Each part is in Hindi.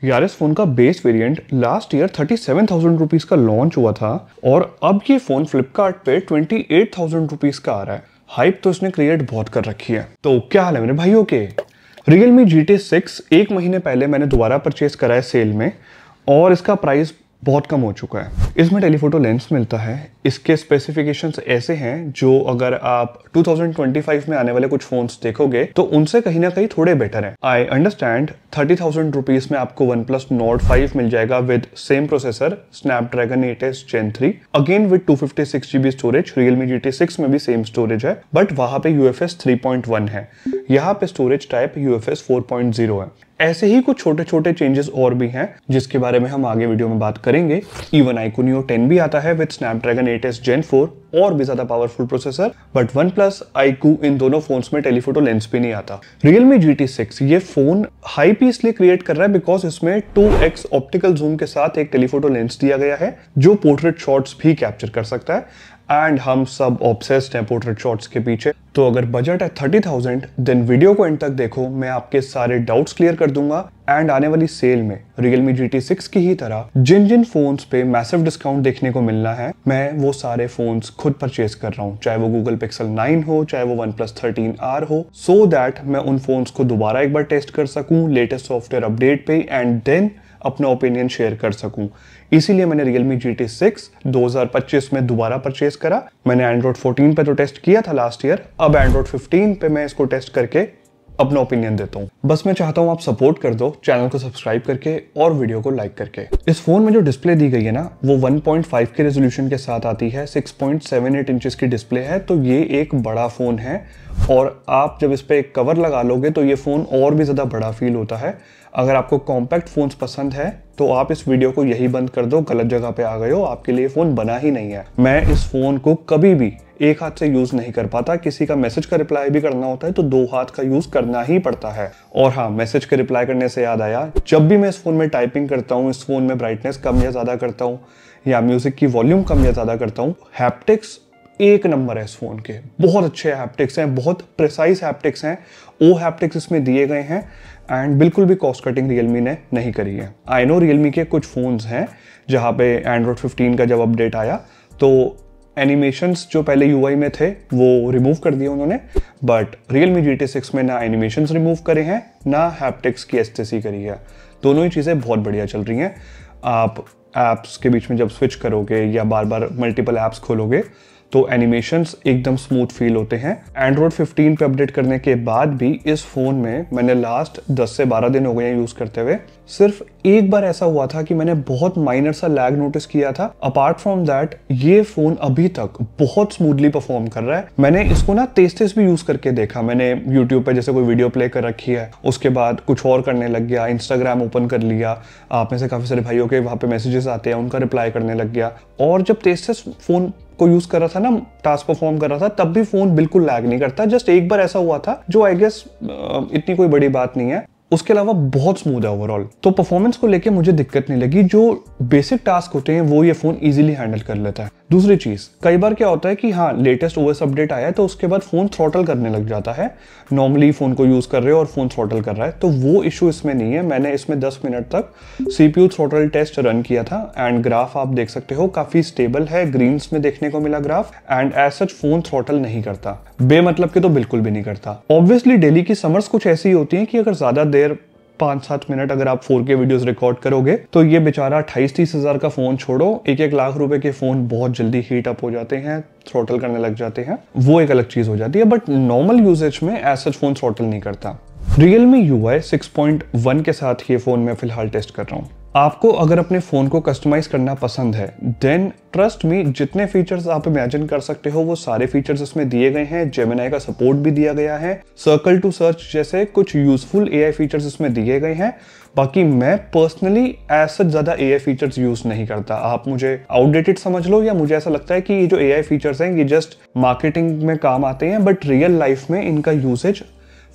यार इस फोन का base variant last year 37,000 rupees का लॉन्च हुआ था और अब ये फोन फ्लिपकार्ट पे 28,000 रुपीज का आ रहा है। हाइप तो इसने क्रिएट बहुत कर रखी है। तो क्या हाल है मेरे भाइयों के। Realme GT 6 एक महीने पहले मैंने दोबारा परचेज करा है सेल में और इसका प्राइस बहुत कम हो चुका है। इसमें टेलीफोटो लेंस मिलता है। इसके स्पेसिफिकेशंस ऐसे हैं जो अगर आप 2025 में आने वाले कुछ फोन्स देखोगे तो उनसे कहीं ना कहीं थोड़े बेटर हैं। आई अंडरस्टैंड 30,000 रुपीज में आपको OnePlus Nord 5 मिल जाएगा with same processor Snapdragon 8s Gen 3 again with 256 GB storage. Realme GT 6 में भी सेम स्टोरेज है बट वहां पे UFS 3.1 है, यहाँ पे स्टोरेज टाइप UFS 4.0 है। ऐसे ही कुछ छोटे छोटे चेंजेस और भी हैं जिसके बारे में हम आगे वीडियो में बात करेंगे। इवन iQOO Neo 10 भी आता है विद Snapdragon 8s Gen 4 और भी ज्यादा powerful processor, but OnePlus iQOO इन दोनों फोन्स में टेलीफोटो लेंस भी नहीं आता। Realme GT 6 ये फोन हाइप इसलिए क्रिएट कर रहा है बिकॉज इसमें 2x ऑप्टिकल जूम के साथ एक टेलीफोटो लेंस दिया गया है जो पोर्ट्रेट शॉट्स भी कैप्चर कर सकता है एंड हम सब ऑब्सेस्ड हैं पोर्ट्रेट शॉट्स के पीछे। तो अगर बजट है 30,000 देन वीडियो को एंड तक देखो, मैं आपके सारे डाउट्स क्लियर कर दूंगा एंड आने वाली सेल में Realme GT 6 की ही तरह जिन जिन फोन्स पे मैसिव डिस्काउंट देखने को मिलना है मैं वो सारे फोन्स खुद परचेज कर रहा हूँ, चाहे वो Google Pixel 9 हो चाहे वो OnePlus 13R हो, सो दैट मैं उन फोन्स को दोबारा एक बार टेस्ट कर सकूं लेटेस्ट सॉफ्टवेयर अपडेट पे एंड देन अपना ओपिनियन शेयर कर सकूं। इसीलिए मैंने Realme GT 6 2025 में दोबारा परचेज करा। मैंने Android 14 पे तो टेस्ट किया था लास्ट ईयर, अब Android 15 पे मैं इसको टेस्ट करके अपना ओपिनियन देता हूँ। बस मैं चाहता हूँ आप सपोर्ट कर दो चैनल को सब्सक्राइब करके और वीडियो को लाइक करके। इस फोन में जो डिस्प्ले दी गई है ना वो 1.5 के रेजोल्यूशन के साथ आती है, 6.78 इंचेस की डिस्प्ले है, तो ये एक बड़ा फोन है और आप जब इस पे एक कवर लगा लोगे तो ये फोन और भी ज्यादा बड़ा फील होता है। अगर आपको कॉम्पैक्ट फोन्स पसंद है तो आप इस वीडियो को यही बंद कर दो, गलत जगह पे आ गए हो, आपके लिए फोन बना ही नहीं है। मैं इस फोन को कभी भी एक हाथ से यूज नहीं कर पाता, किसी का मैसेज का रिप्लाई भी करना होता है तो दो हाथ का यूज करना ही पड़ता है। और हाँ, मैसेज के रिप्लाई करने से याद आया, जब भी मैं इस फोन में टाइपिंग करता हूँ, इस फोन में ब्राइटनेस कम या ज्यादा करता हूँ या म्यूजिक की वॉल्यूम कम या ज्यादा करता हूँ, हैप्टिक्स एक नंबर है इस फोन के। बहुत अच्छे हैप्टिक्स हैं, बहुत प्रिसाइज हैप्टिक्स हैं, ओ हैप्टिक्स इसमें दिए गए हैं एंड बिल्कुल भी कॉस्ट कटिंग Realme ने नहीं करी है। आई नो Realme के कुछ फोन्स हैं जहाँ पे Android 15 का जब अपडेट आया तो एनिमेशंस जो पहले UI में थे वो रिमूव कर दिए उन्होंने, बट Realme GT 6 में ना एनिमेशंस रिमूव करे हैं ना हैप्टिक्स की एस्थेसी करी है। दोनों ही चीज़ें बहुत बढ़िया चल रही हैं। आप ऐप्स के बीच में जब स्विच करोगे या बार बार मल्टीपल ऐप्स खोलोगे तो एनिमेशंस एकदम स्मूथ फील होते हैं। Android 15 पे अपडेट करने के बाद भी इस फोन में मैंने लास्ट 10 से 12 दिन हो गए हैं यूज करते हुए, सिर्फ एक बार ऐसा हुआ था कि मैंने बहुत माइनर सा लैग नोटिस किया था। अपार्ट फ्रॉम दैट ये फोन अभी तक बहुत स्मूथली परफॉर्म कर रहा है। मैंने इसको ना तेज भी यूज करके देखा। मैंने यूट्यूब पे जैसे कोई वीडियो प्ले कर रखी है, उसके बाद कुछ और करने लग गया, इंस्टाग्राम ओपन कर लिया, आप में से काफी सारे भाइयों के वहां पे मैसेजेस आते हैं, उनका रिप्लाई करने लग गया। और जब तेज फोन को यूज कर रहा था ना, टास्क परफॉर्म कर रहा था, तब भी फोन बिल्कुल लैग नहीं करता। जस्ट एक बार ऐसा हुआ था जो आई गेस इतनी कोई बड़ी बात नहीं है, उसके अलावा बहुत स्मूथ है ओवरऑल। तो परफॉर्मेंस को लेके मुझे दिक्कत नहीं लगी। जो बेसिक टास्क होते हैं वो ये फोन इजीली हैंडल कर लेता है। दूसरी चीज, कई बार क्या होता है कि हाँ लेटेस्ट OS अपडेट आया है तो उसके बाद फोन थ्रॉटल करने लग जाता है। नॉर्मली फोन को यूज कर रहे हो और फोन थ्रॉटल कर रहा है, तो वो इशू इसमें नहीं है। मैंने इसमें 10 मिनट तक CPU थ्रॉटल टेस्ट रन किया था एंड ग्राफ आप देख सकते हो काफी स्टेबल है, ग्रीन्स में देखने को मिला graph and as such phone throttle नहीं करता, बेमतलब के तो बिल्कुल भी नहीं करता। ऑब्वियसली डेली की समर्स कुछ ऐसी होती है कि अगर ज्यादा देर 5-7 मिनट अगर आप 4K वीडियोस रिकॉर्ड करोगे तो ये बेचारा 28-30 हजार का फोन छोड़ो 1-1 लाख रुपए के फोन बहुत जल्दी हीट अप हो जाते हैं, थ्रॉटल करने लग जाते हैं, वो एक अलग चीज हो जाती है। बट नॉर्मल यूजेज में एज सच फोन थ्रॉटल नहीं करता। Realme UI 6.1 के साथ ये फोन मैं फिलहाल टेस्ट कर रहा हूँ। आपको अगर अपने फोन को कस्टमाइज करना पसंद है देन ट्रस्ट मी, जितने फीचर्स आप इमेजिन कर सकते हो वो सारे फीचर्स इसमें दिए गए हैं। जेमिनी का सपोर्ट भी दिया गया है, सर्कल टू सर्च जैसे कुछ यूजफुल AI फीचर्स इसमें दिए गए हैं। बाकी मैं पर्सनली एज सच ज्यादा AI फीचर्स यूज नहीं करता। आप मुझे आउटडेटेड समझ लो या मुझे ऐसा लगता है कि ये जो AI फीचर्स हैं ये जस्ट मार्केटिंग में काम आते हैं, बट रियल लाइफ में इनका यूसेज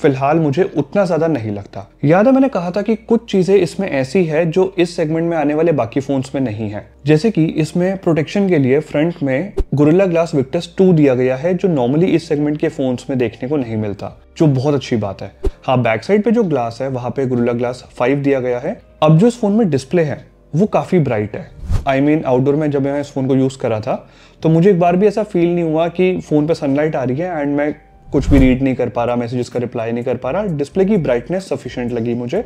फिलहाल मुझे उतना ज्यादा नहीं लगता। याद है मैंने कहा था कि कुछ चीजें इसमें ऐसी है जो इस सेगमेंट में आने वाले बाकी फोन्स में नहीं है, जैसे कि इसमें प्रोटेक्शन के लिए फ्रंट में गोरिल्ला ग्लास विक्टस 2 दिया गया है जो नॉर्मली इस सेगमेंट के फोन्स में देखने को नहीं मिलता, जो बहुत अच्छी बात है। हाँ, बैक साइड पे जो ग्लास है वहाँ पे गोरिल्ला ग्लास 5 दिया गया है। अब जो इस फोन में डिस्प्ले है वो काफ़ी ब्राइट है। आई मीन आउटडोर में जब मैं इस फ़ोन को यूज़ करा था तो मुझे एक बार भी ऐसा फील नहीं हुआ कि फ़ोन पे सनलाइट आ रही है एंड मैं कुछ भी रीड नहीं कर पा रहा, मैसेजेस का रिप्लाई नहीं कर पा रहा। डिस्प्ले की ब्राइटनेस सफिशिएंट लगी मुझे।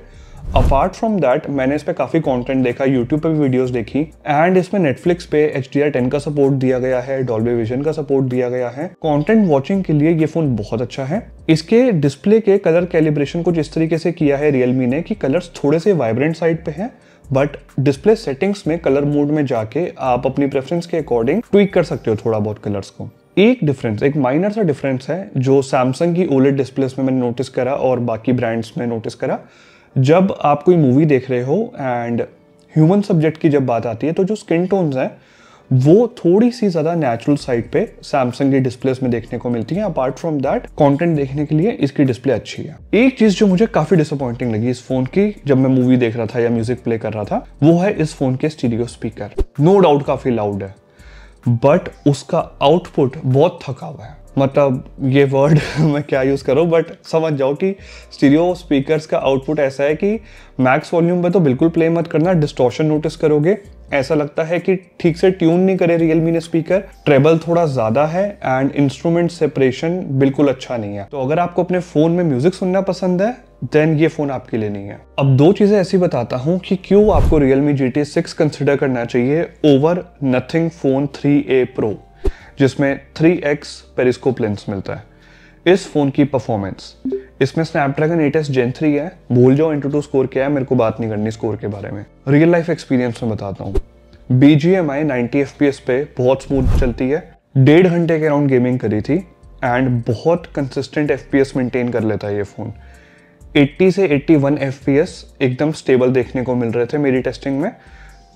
अपार्ट फ्रॉम दैट मैंने इस पे काफ़ी कंटेंट देखा, यूट्यूब पे भी वीडियोस देखी एंड इसमें नेटफ्लिक्स पे HDR10 का सपोर्ट दिया गया है, डॉल्बी विजन का सपोर्ट दिया गया है। कंटेंट वॉचिंग के लिए ये फ़ोन बहुत अच्छा है। इसके डिस्प्ले के कलर कैलिब्रेशन कुछ इस तरीके से किया है रियलमी ने कि कलर्स थोड़े से वाइब्रेंट साइड पे हैं, बट डिस्प्ले सेटिंग्स में कलर मोड में जाके आप अपनी प्रेफरेंस के अकॉर्डिंग ट्विक कर सकते हो थोड़ा बहुत कलर्स को। एक माइनर सा डिफरेंस है जो सैमसंग की OLED डिस्प्लेस में मैंने नोटिस करा और बाकी ब्रांड्स में नोटिस करा। जब आप कोई मूवी देख रहे हो एंड ह्यूमन सब्जेक्ट की जब बात आती है तो जो स्किन टोन्स हैं वो थोड़ी सी ज़्यादा नेचुरल साइड पे सैमसंग की डिस्प्लेस में देखने को मिलती है। अपार्ट फ्रॉम दैट कंटेंट देखने के लिए इसकी डिस्प्ले अच्छी है। एक चीज़ जो मुझे काफ़ी डिसअपॉइंटिंग लगी इस फोन की जब मैं मूवी देख रहा था या म्यूजिक प्ले कर रहा था, वो है इस फोन के स्टीरियो स्पीकर। नो डाउट काफ़ी लाउड है, बट उसका आउटपुट बहुत थका हुआ है। मतलब ये वर्ड मैं क्या यूज़ करूँ, बट समझ जाओ कि स्टीरियो स्पीकर्स का आउटपुट ऐसा है कि मैक्स वॉल्यूम पे तो बिल्कुल प्ले मत करना, डिस्टॉर्शन नोटिस करोगे। ऐसा लगता है कि ठीक से ट्यून नहीं करे रियलमी ने स्पीकर। ट्रेबल थोड़ा ज़्यादा है एंड इंस्ट्रूमेंट सेपरेशन बिल्कुल अच्छा नहीं है। तो अगर आपको अपने फ़ोन में म्यूजिक सुनना पसंद है देन ये फ़ोन आपके लिए नहीं है। अब दो चीज़ें ऐसी बताता हूँ कि क्यों आपको Realme GT 6 कंसिडर करना चाहिए over Nothing Phone 3a Pro, जिसमें 3x पेरिस्कोप लेंस मिलता है। इस फोन की परफॉर्मेंस, इसमें Snapdragon 8s Gen 3 है। भूल जाओ Antutu स्कोर क्या है, मेरे को बात नहीं करनी स्कोर के बारे में। रियल लाइफ एक्सपीरियंस में बताता हूँ। BGMI 90 FPS पे बहुत स्मूथ चलती है। 1.5 घंटे के अराउंड गेमिंग करी थी एंड बहुत कंसिस्टेंट FPS मेंटेन कर लेता है ये फ़ोन। 80 से 81 FPS एकदम स्टेबल देखने को मिल रहे थे मेरी टेस्टिंग में,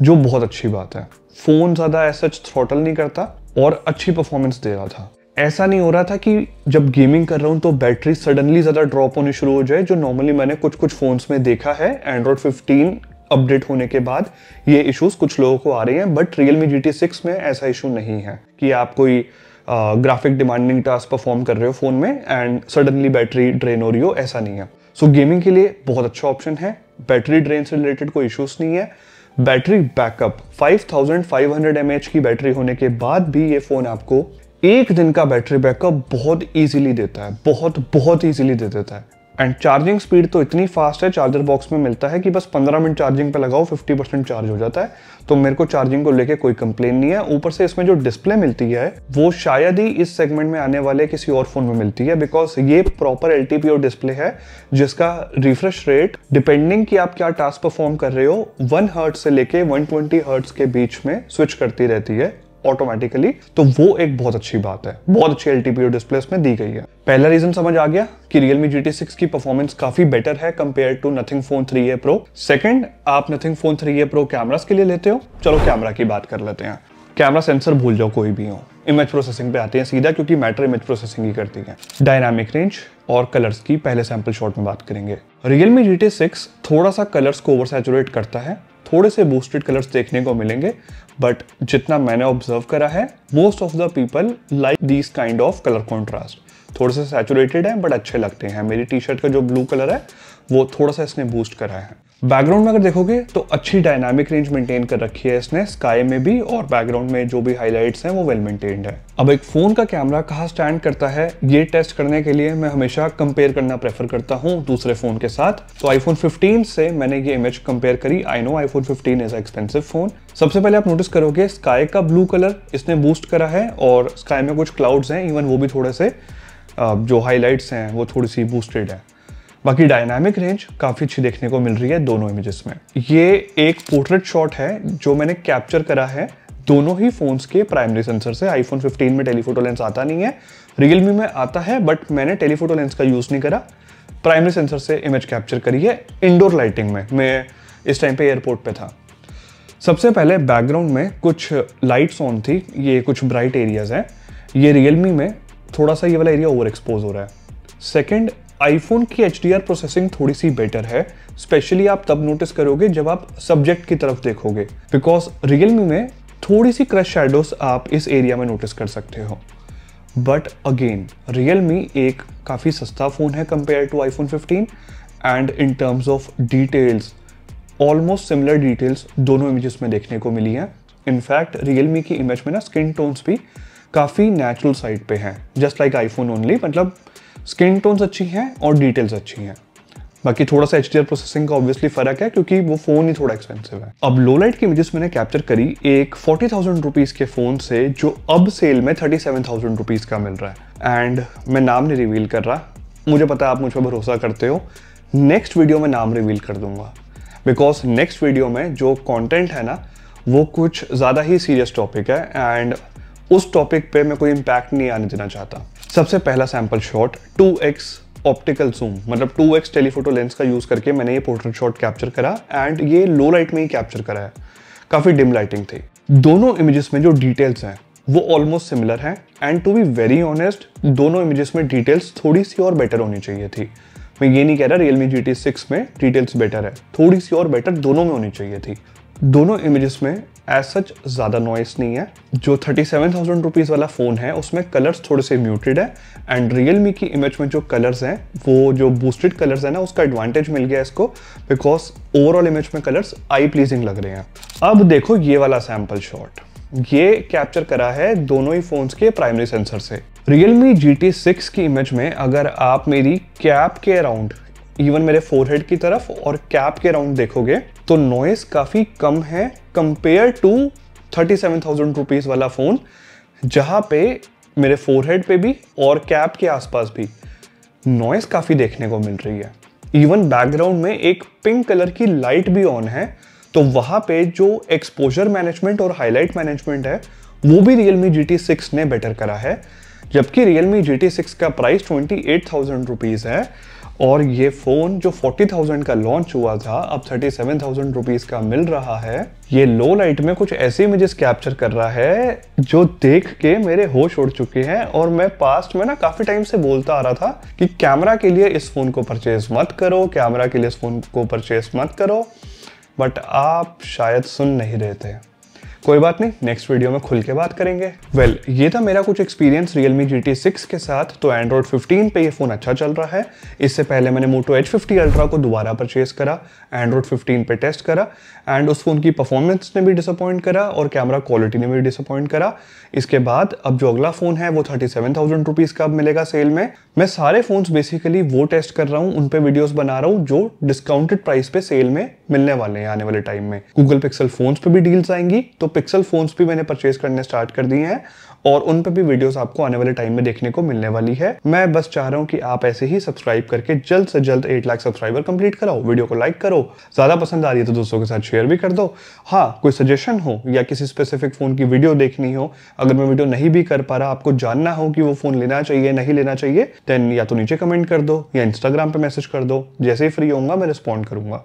जो बहुत अच्छी बात है। फ़ोन ज़्यादा ऐसा थ्रॉटल नहीं करता और अच्छी परफॉर्मेंस दे रहा था। ऐसा नहीं हो रहा था कि जब गेमिंग कर रहा हूँ तो बैटरी सडनली ज़्यादा ड्रॉप होनी शुरू हो जाए, जो नॉर्मली मैंने कुछ फ़ोन्स में देखा है। एंड्रॉयड 15 अपडेट होने के बाद ये इश्यूज़ कुछ लोगों को आ रहे हैं, बट Realme GT 6 में ऐसा इशू नहीं है कि आप कोई ग्राफिक डिमांडिंग टास्क परफॉर्म कर रहे हो फ़ोन में एंड सडनली बैटरी ड्रेन हो रही हो, ऐसा नहीं है। सो गेमिंग के लिए बहुत अच्छा ऑप्शन है। बैटरी ड्रेन से रिलेटेड कोई इश्यूज़ नहीं है। बैटरी बैकअप 5500 mAh की बैटरी होने के बाद भी ये फ़ोन आपको एक दिन का बैटरी बैकअप बहुत इजीली देता है, बहुत इजीली दे देता है। एंड चार्जिंग स्पीड तो इतनी फास्ट है, चार्जर बॉक्स में मिलता है कि बस 15 मिनट चार्जिंग पे लगाओ 50% चार्ज हो जाता है। तो मेरे को चार्जिंग को लेके कोई कंप्लेन नहीं है। ऊपर से इसमें जो डिस्प्ले मिलती है वो शायद ही इस सेगमेंट में आने वाले किसी और फोन में मिलती है, बिकॉज ये प्रॉपर LTPO डिस्प्ले है जिसका रिफ्रेश रेट डिपेंडिंग कि आप क्या टास्क परफॉर्म कर रहे हो 1 हर्ट्ज से लेके 120 हर्ट्ज के बीच में स्विच करती रहती है ऑटोमेटिकली। तो वो एक बहुत अच्छी बात है, बहुत अच्छी LTPO डिस्प्ले इसमें दी गई है। पहला रीजन समझ आ गया कि Realme GT 6 की परफॉर्मेंस काफी बेटर है compare to Nothing Phone 3a Pro। Second, आप Nothing Phone 3a Pro cameras के लिए लेते हो। चलो कैमरा की बात कर लेते हैं। कैमरा सेंसर भूल जाओ कोई भी हो, इमेज प्रोसेसिंग पे आते हैं सीधा, क्योंकि मैटर इमेज प्रोसेसिंग ही करती है। डायनामिक रेंज और कलर्स की पहले सैंपल शॉट में बात करेंगे। Realme GT 6 थोड़ा सा कलर्स को ओवर सैचुरेट करता है, थोड़े से बूस्टेड कलर्स देखने को मिलेंगे, बट जितना मैंने ऑब्जर्व करा है most of the people like this kind of colour contrast. थोड़े से सैचुरेटेड है बट अच्छे लगते हैं। मेरी टी शर्ट का जो ब्लू कलर है वो थोड़ा सा इसने बूस्ट करा है। बैकग्राउंड में अगर देखोगे तो अच्छी डायनामिक रेंज मेंटेन कर रखी है इसने, स्काई में भी और बैकग्राउंड में जो भी हाइलाइट्स हैं वो वेल मेंटेन्ड है। अब एक फोन का कैमरा कहाँ स्टैंड करता है ये टेस्ट करने के लिए मैं हमेशा कंपेयर करना प्रेफर करता हूँ दूसरे फोन के साथ। तो iPhone 15 से मैंने ये इमेज कंपेयर करी। I know iPhone 15 is expensive phone. सबसे पहले आप नोटिस करोगे स्काई का ब्लू कलर इसने बूस्ट करा है और स्काई में कुछ क्लाउड्स हैं, इवन वो भी थोड़े से जो हाईलाइट्स हैं वो थोड़ी सी बूस्टेड है। बाकी डायनामिक रेंज काफ़ी अच्छी देखने को मिल रही है दोनों इमेजेस में। ये एक पोर्ट्रेट शॉट है जो मैंने कैप्चर करा है दोनों ही फोन्स के प्राइमरी सेंसर से। iPhone 15 में टेलीफोटो लेंस आता नहीं है, Realme में आता है, बट मैंने टेलीफोटो लेंस का यूज़ नहीं करा। प्राइमरी सेंसर से इमेज कैप्चर करी है इंडोर लाइटिंग में। मैं इस टाइम पे एयरपोर्ट पे था। सबसे पहले बैकग्राउंड में कुछ लाइट्स ऑन थी, ये कुछ ब्राइट एरियाज हैं। ये Realme में थोड़ा सा ये वाला एरिया ओवर एक्सपोज हो रहा है। सेकेंड, आईफोन की HDR प्रोसेसिंग थोड़ी सी बेटर है। स्पेशली आप तब नोटिस करोगे जब आप सब्जेक्ट की तरफ देखोगे, बिकॉज Realme में थोड़ी सी क्रश शैडोज आप इस एरिया में नोटिस कर सकते हो। बट अगेन Realme एक काफ़ी सस्ता फ़ोन है compare to iPhone 15 and in terms of details almost similar details दोनों इमेजेस में देखने को मिली हैं। इनफैक्ट Realme की इमेज में ना स्किन टोन्स भी काफ़ी नेचुरल साइड पे हैं, जस्ट लाइक iPhone ओनली, मतलब स्किन टोन्स अच्छी हैं और डिटेल्स अच्छी हैं। बाकी थोड़ा सा HDR प्रोसेसिंग का ऑब्वियसली फर्क है क्योंकि वो फोन ही थोड़ा एक्सपेंसिव है। अब लो लाइट की इमेजेस मैंने कैप्चर करी एक 40,000 रुपीज के फोन से जो अब सेल में 37,000 रुपीज का मिल रहा है। एंड मैं नाम नहीं रिवील कर रहा, मुझे पता है आप मुझ पर भरोसा करते हो। नेक्स्ट वीडियो में नाम रिवील कर दूंगा बिकॉज नेक्स्ट वीडियो में जो कॉन्टेंट है ना वो कुछ ज़्यादा ही सीरियस टॉपिक है एंड उस टॉपिक पे मैं कोई इम्पैक्ट नहीं आने देना चाहता। सबसे पहला sample shot 2x optical zoom, मतलब 2x टेलीफोटो लेंस का यूज करके मैंने ये पोर्ट्रेट शॉट कैप्चर करा एंड ये लो लाइट में ही कैप्चर करा है। काफी डिम लाइटिंग थी। दोनों इमेजेस में जो डिटेल्स हैं वो ऑलमोस्ट सिमिलर हैं and to be very honest दोनों इमेजेस में डिटेल्स थोड़ी सी और बेटर होनी चाहिए थी। मैं ये नहीं कह रहा Realme GT 6 में डिटेल्स बेटर है, थोड़ी सी और बेटर दोनों में होनी चाहिए थी। दोनों इमेजेस में एज सच ज़्यादा नॉइस नहीं है। जो 37,000 रुपीज़ वाला फ़ोन है उसमें कलर्स थोड़े से म्यूटेड है एंड Realme की इमेज में जो कलर्स हैं वो जो बूस्टेड कलर्स है ना उसका एडवांटेज मिल गया इसको बिकॉज ओवरऑल इमेज में कलर्स आई प्लीजिंग लग रहे हैं। अब देखो ये वाला सैम्पल शॉट, ये कैप्चर करा है दोनों ही फोन्स के प्राइमरी सेंसर से। Realme GT 6 की इमेज में अगर आप मेरी कैप के अराउंड इवन मेरे फोरहेड की तरफ और कैप के अराउंड देखोगे तो नॉइस काफ़ी कम है कंपेयर टू 37,000 रुपीज़ वाला फ़ोन, जहाँ पे मेरे फोरहेड पे भी और कैप के आसपास भी नॉइस काफ़ी देखने को मिल रही है। इवन बैकग्राउंड में एक पिंक कलर की लाइट भी ऑन है, तो वहाँ पे जो एक्सपोजर मैनेजमेंट और हाईलाइट मैनेजमेंट है वो भी Realme GT 6 ने बेटर करा है। जबकि Realme GT 6 का प्राइस 28,000 रुपीज़ है और ये फ़ोन जो 40,000 का लॉन्च हुआ था अब 37,000 रुपीज़ का मिल रहा है। ये लो लाइट में कुछ ऐसे इमेजेस कैप्चर कर रहा है जो देख के मेरे होश उड़ चुके हैं और मैं पास्ट में ना काफ़ी टाइम से बोलता आ रहा था कि कैमरा के लिए इस फ़ोन को परचेज मत करो, कैमरा के लिए इस फ़ोन को परचेज मत करो, बट आप शायद सुन नहीं रहे थे। कोई बात नहीं, नेक्स्ट वीडियो में खुल के बात करेंगे। वेल, ये था मेरा कुछ एक्सपीरियंस Realme GT 6 के साथ। तो Android 15 पे ये फ़ोन अच्छा चल रहा है। इससे पहले मैंने Moto H50 Ultra को दोबारा परचेज करा, Android 15 पे टेस्ट करा एंड उस फ़ोन की परफॉर्मेंस ने भी डिसअपॉइंट करा और कैमरा क्वालिटी ने भी डिसअपॉइंट करा। इसके बाद अब जो अगला फ़ोन है वो 37,000 रुपीज़ का अब मिलेगा सेल में। मैं सारे फ़ोन्स बेसिकली वो टेस्ट कर रहा हूँ, उन पे वीडियोस बना रहा हूँ जो डिस्काउंटेड प्राइस पे सेल में मिलने वाले हैं आने वाले टाइम में। Google Pixel फ़ोन्स पे भी डील्स आएंगी, तो Pixel फ़ोन्स भी मैंने परचेज करने स्टार्ट कर दिए हैं और उन पे भी वीडियोस आपको आने वाले टाइम में देखने को मिलने वाली है। मैं बस चाह रहा हूँ कि आप ऐसे ही सब्सक्राइब करके जल्द से जल्द 8 लाख सब्सक्राइबर कंप्लीट कराओ। वीडियो को लाइक करो, ज़्यादा पसंद आ रही है तो दोस्तों के साथ शेयर भी कर दो। हाँ, कोई सजेशन हो या किसी स्पेसिफिक फ़ोन की वीडियो देखनी हो, अगर मैं वीडियो नहीं भी कर पा रहा, आपको जानना हो कि वो फ़ोन लेना चाहिए नहीं लेना चाहिए, देन या तो नीचे कमेंट कर दो या इंस्टाग्राम पे मैसेज कर दो। जैसे ही फ्री होऊंगा मैं रिस्पॉन्ड करूंगा।